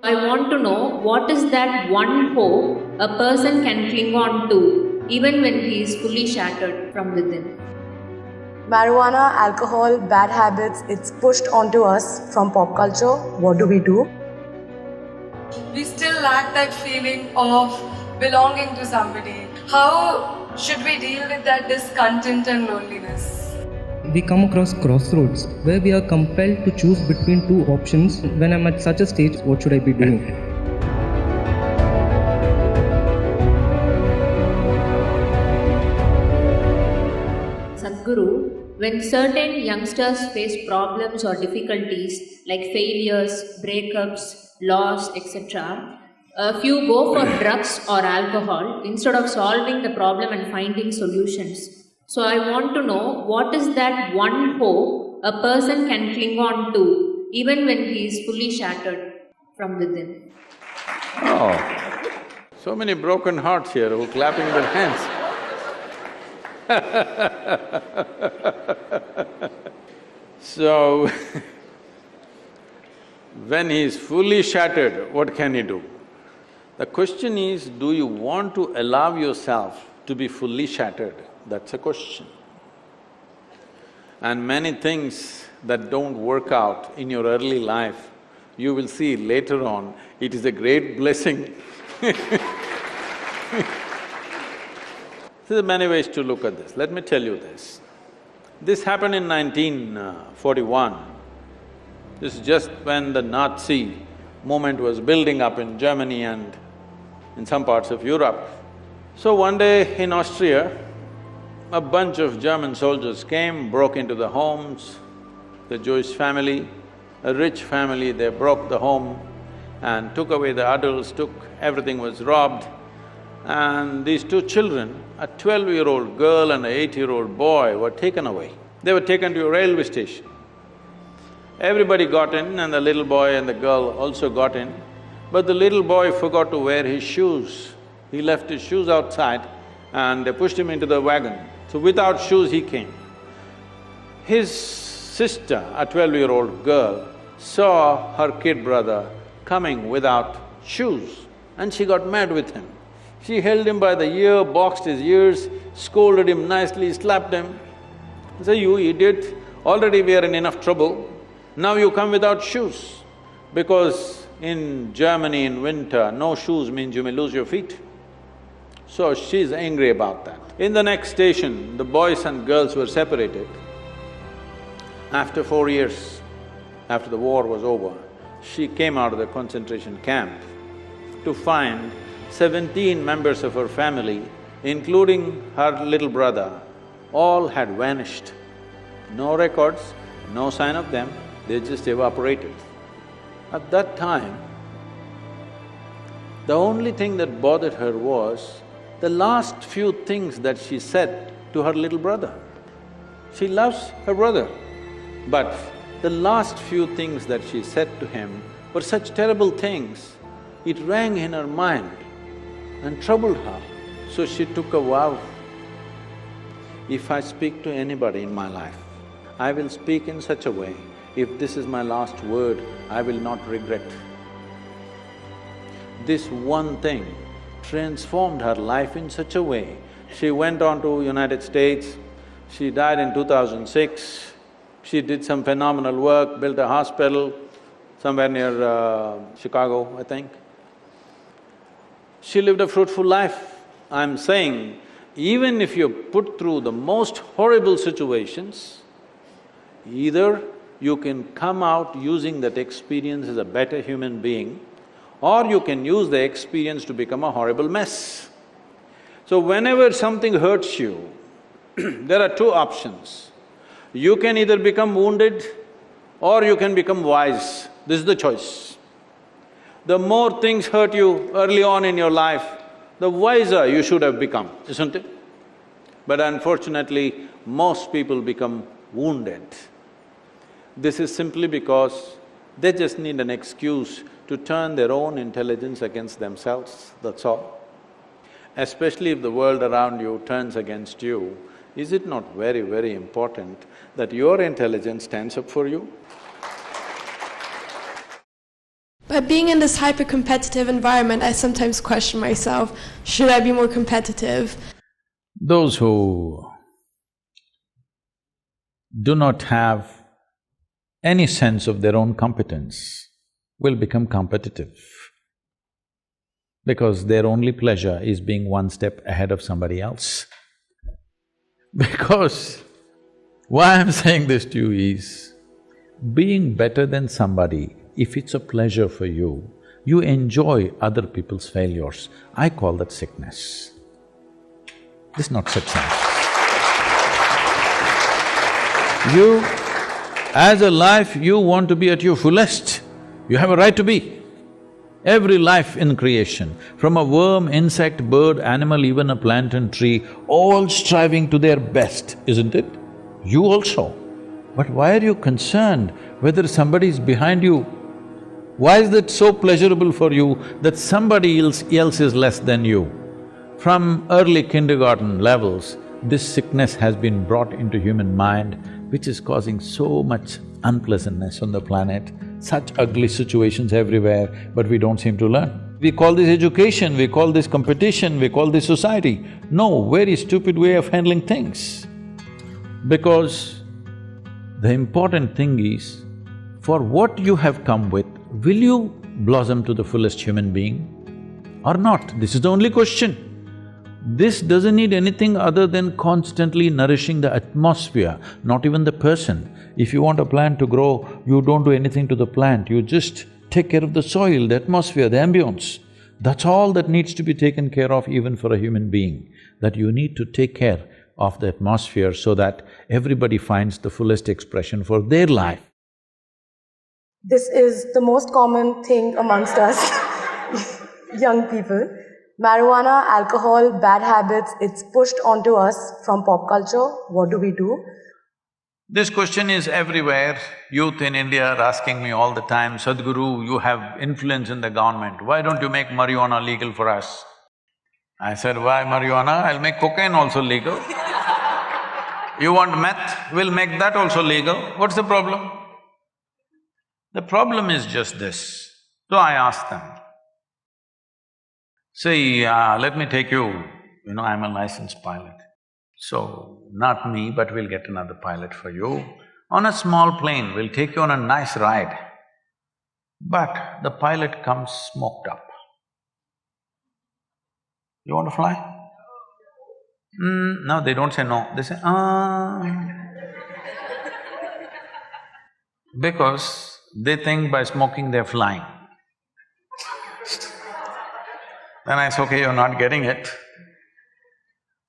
I want to know what is that one hope a person can cling on to even when he is fully shattered from within. Marijuana, alcohol, bad habits, it's pushed onto us from pop culture. What do we do? We still lack that feeling of belonging to somebody. How should we deal with that discontent and loneliness? We come across crossroads where we are compelled to choose between two options. When I'm at such a stage, what should I be doing? Sadguru, when certain youngsters face problems or difficulties like failures, breakups, loss, etc., a few go for drugs or alcohol instead of solving the problem and finding solutions. So I want to know what is that one hope a person can cling on to even when he is fully shattered from within. Oh, so many broken hearts here who are clapping their hands. So, when he is fully shattered, what can he do? The question is, do you want to allow yourself to be fully shattered? That's a question. And many things that don't work out in your early life, you will see later on, it is a great blessing. There are many ways to look at this. Let me tell you this. This happened in 1941. This is just when the Nazi movement was building up in Germany and in some parts of Europe. So one day in Austria, a bunch of German soldiers came, broke into the homes, the Jewish family, a rich family, they broke the home and took away the adults, everything was robbed. And these two children, a 12-year-old girl and an 8-year-old boy, were taken away. They were taken to a railway station. Everybody got in and the little boy and the girl also got in, but the little boy forgot to wear his shoes. He left his shoes outside and they pushed him into the wagon. So without shoes he came. His sister, a 12-year-old girl, saw her kid brother coming without shoes and she got mad with him. She held him by the ear, boxed his ears, scolded him nicely, slapped him. Say, "You idiot, already we are in enough trouble, now you come without shoes." Because in Germany in winter, no shoes means you may lose your feet. So she's angry about that. In the next station, the boys and girls were separated. After 4 years, after the war was over, she came out of the concentration camp to find 17 members of her family, including her little brother, all had vanished. No records, no sign of them, they just evaporated. At that time, the only thing that bothered her was the last few things that she said to her little brother. She loves her brother, but the last few things that she said to him were such terrible things, it rang in her mind and troubled her. So she took a vow, if I speak to anybody in my life, I will speak in such a way, if this is my last word, I will not regret. This one thing transformed her life in such a way. She went on to United States, she died in 2006, she did some phenomenal work, built a hospital somewhere near Chicago, I think. She lived a fruitful life. I'm saying, even if you're put through the most horrible situations, either you can come out using that experience as a better human being, or you can use the experience to become a horrible mess. So whenever something hurts you, there are two options. You can either become wounded or you can become wise. This is the choice. The more things hurt you early on in your life, the wiser you should have become, isn't it? But unfortunately, most people become wounded. This is simply because they just need an excuse to turn their own intelligence against themselves, that's all. Especially if the world around you turns against you, is it not very, very important that your intelligence stands up for you? being in this hyper-competitive environment, I sometimes question myself, should I be more competitive? Those who do not have any sense of their own competence will become competitive because their only pleasure is being one step ahead of somebody else. Because why I'm saying this to you is, being better than somebody, if it's a pleasure for you, you enjoy other people's failures. I call that sickness. This is not success. You, as a life, you want to be at your fullest. You have a right to be. Every life in creation, from a worm, insect, bird, animal, even a plant and tree, all striving to their best, isn't it? You also. But why are you concerned whether somebody is behind you? Why is that so pleasurable for you that somebody else is less than you? From early kindergarten levels, this sickness has been brought into human mind, which is causing so much unpleasantness on the planet, such ugly situations everywhere, but we don't seem to learn. We call this education, we call this competition, we call this society. No, very stupid way of handling things. Because the important thing is, for what you have come with, will you blossom to the fullest human being or not? This is the only question. This doesn't need anything other than constantly nourishing the atmosphere, not even the person. If you want a plant to grow, you don't do anything to the plant, you just take care of the soil, the atmosphere, the ambience. That's all that needs to be taken care of even for a human being, that you need to take care of the atmosphere so that everybody finds the fullest expression for their life. This is the most common thing amongst us, young people. Marijuana, alcohol, bad habits, it's pushed onto us from pop culture. What do we do? This question is everywhere. Youth in India are asking me all the time, Sadguru, you have influence in the government, why don't you make marijuana legal for us? I said, why marijuana? I'll make cocaine also legal. You want meth? We'll make that also legal. What's the problem? The problem is just this. So I asked them, say, let me take you, I'm a licensed pilot. So, not me, but we'll get another pilot for you. On a small plane, we'll take you on a nice ride. But the pilot comes smoked up. You want to fly? No, they don't say no, they say, because they think by smoking they're flying. Then I say, okay, you're not getting it.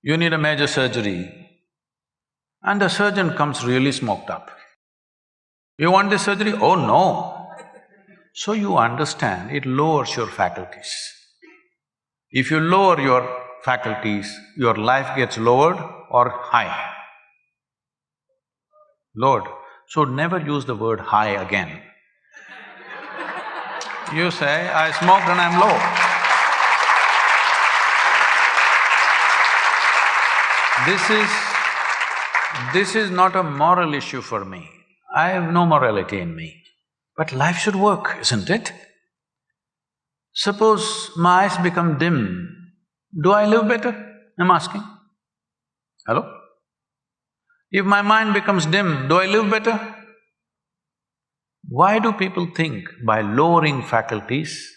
You need a major surgery. And the surgeon comes really smoked up. You want this surgery? Oh no. So you understand, it lowers your faculties. If you lower your faculties, your life gets lowered or high. Lowered. So never use the word high again. You say, I smoked and I'm low. This is not a moral issue for me. I have no morality in me. But life should work, isn't it? Suppose my eyes become dim, do I live better? I'm asking. Hello? If my mind becomes dim, do I live better? Why do people think by lowering faculties,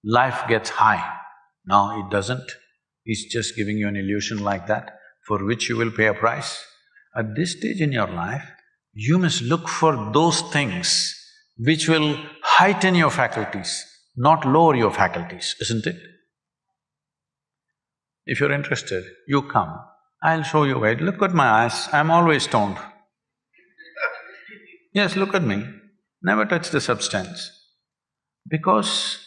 life gets high? No, it doesn't. It's just giving you an illusion like that, for which you will pay a price. At this stage in your life, you must look for those things which will heighten your faculties, not lower your faculties, isn't it? If you're interested, you come, I'll show you why. Look at my eyes, I'm always stoned. Yes, look at me, never touch the substance. Because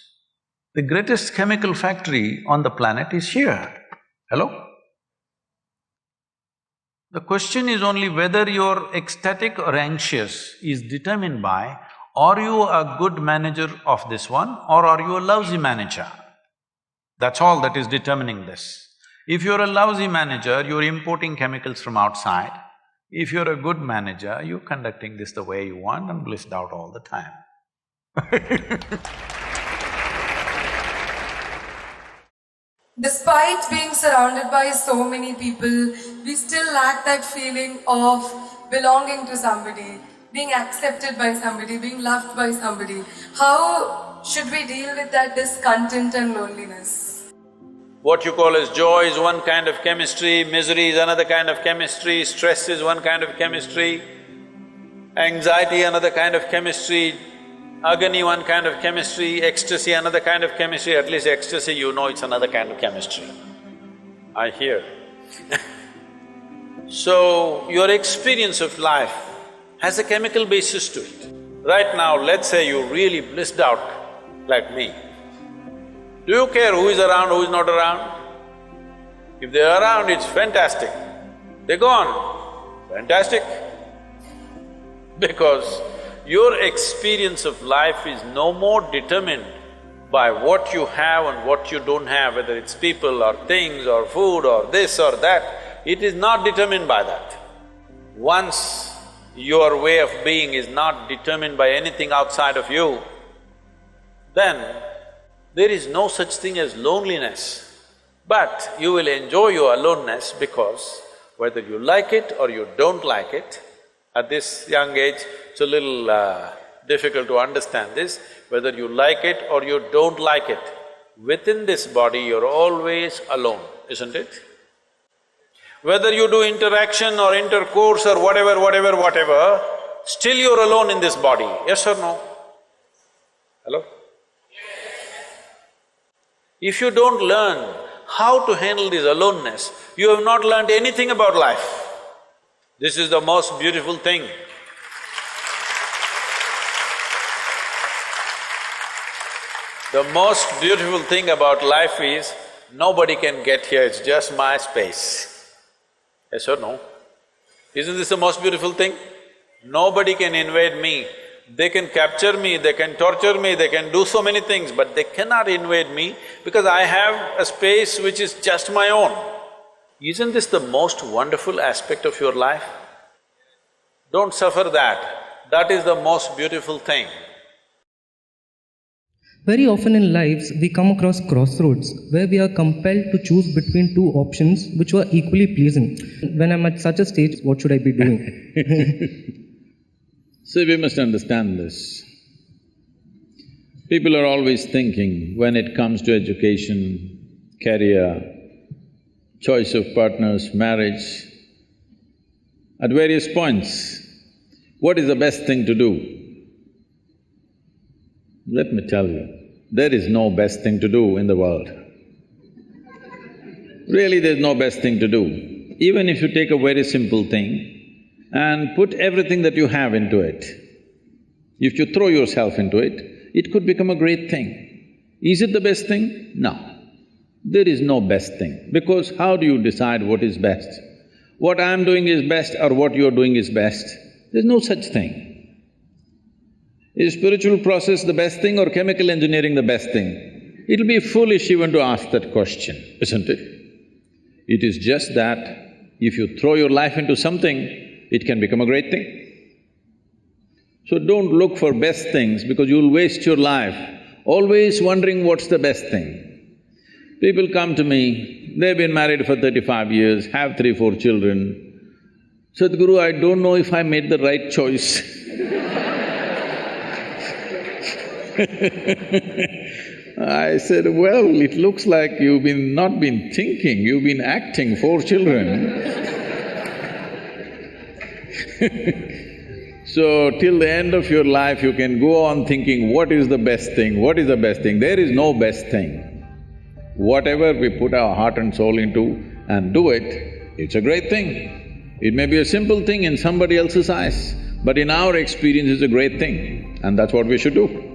the greatest chemical factory on the planet is here. Hello? The question is only whether you're ecstatic or anxious is determined by, are you a good manager of this one or are you a lousy manager? That's all that is determining this. If you're a lousy manager, you're importing chemicals from outside. If you're a good manager, you're conducting this the way you want and blissed out all the time. Despite being surrounded by so many people, we still lack that feeling of belonging to somebody, being accepted by somebody, being loved by somebody. How should we deal with that discontent and loneliness? What you call as joy is one kind of chemistry, misery is another kind of chemistry, stress is one kind of chemistry, anxiety another kind of chemistry, agony one kind of chemistry, ecstasy another kind of chemistry. At least ecstasy, you know it's another kind of chemistry, I hear. So, your experience of life has a chemical basis to it. Right now, let's say you really blissed out like me. Do you care who is around, who is not around? If they're around, it's fantastic. They're gone, fantastic. Because your experience of life is no more determined by what you have and what you don't have, whether it's people or things or food or this or that. It is not determined by that. Once your way of being is not determined by anything outside of you, then there is no such thing as loneliness. But you will enjoy your aloneness because whether you like it or you don't like it, at this young age, it's a little difficult to understand this, whether you like it or you don't like it, within this body you're always alone, isn't it? Whether you do interaction or intercourse or whatever, still you're alone in this body, yes or no? Hello? If you don't learn how to handle this aloneness, you have not learned anything about life. This is the most beautiful thing. The most beautiful thing about life is, nobody can get here, it's just my space. Yes or no? Isn't this the most beautiful thing? Nobody can invade me. They can capture me, they can torture me, they can do so many things, but they cannot invade me because I have a space which is just my own. Isn't this the most wonderful aspect of your life? Don't suffer that. That is the most beautiful thing. Very often in lives, we come across crossroads where we are compelled to choose between two options which were equally pleasing. When I'm at such a stage, what should I be doing? See, we must understand this. People are always thinking when it comes to education, career, choice of partners, marriage, at various points, what is the best thing to do? Let me tell you, there is no best thing to do in the world. Really, there's no best thing to do. Even if you take a very simple thing and put everything that you have into it, if you throw yourself into it, it could become a great thing. Is it the best thing? No. There is no best thing, because how do you decide what is best? What I'm doing is best or what you're doing is best? There's no such thing. Is spiritual process the best thing or chemical engineering the best thing? It'll be foolish even to ask that question, isn't it? It is just that if you throw your life into something, it can become a great thing. So don't look for best things because you'll waste your life always wondering what's the best thing. People come to me, they've been married for 35 years, have 3-4 children. Sadguru, I don't know if I made the right choice. I said, well, it looks like you've not been thinking, you've been acting 4 children. So, till the end of your life, you can go on thinking, what is the best thing, what is the best thing? There is no best thing. Whatever we put our heart and soul into and do it, it's a great thing. It may be a simple thing in somebody else's eyes, but in our experience it's a great thing, and that's what we should do.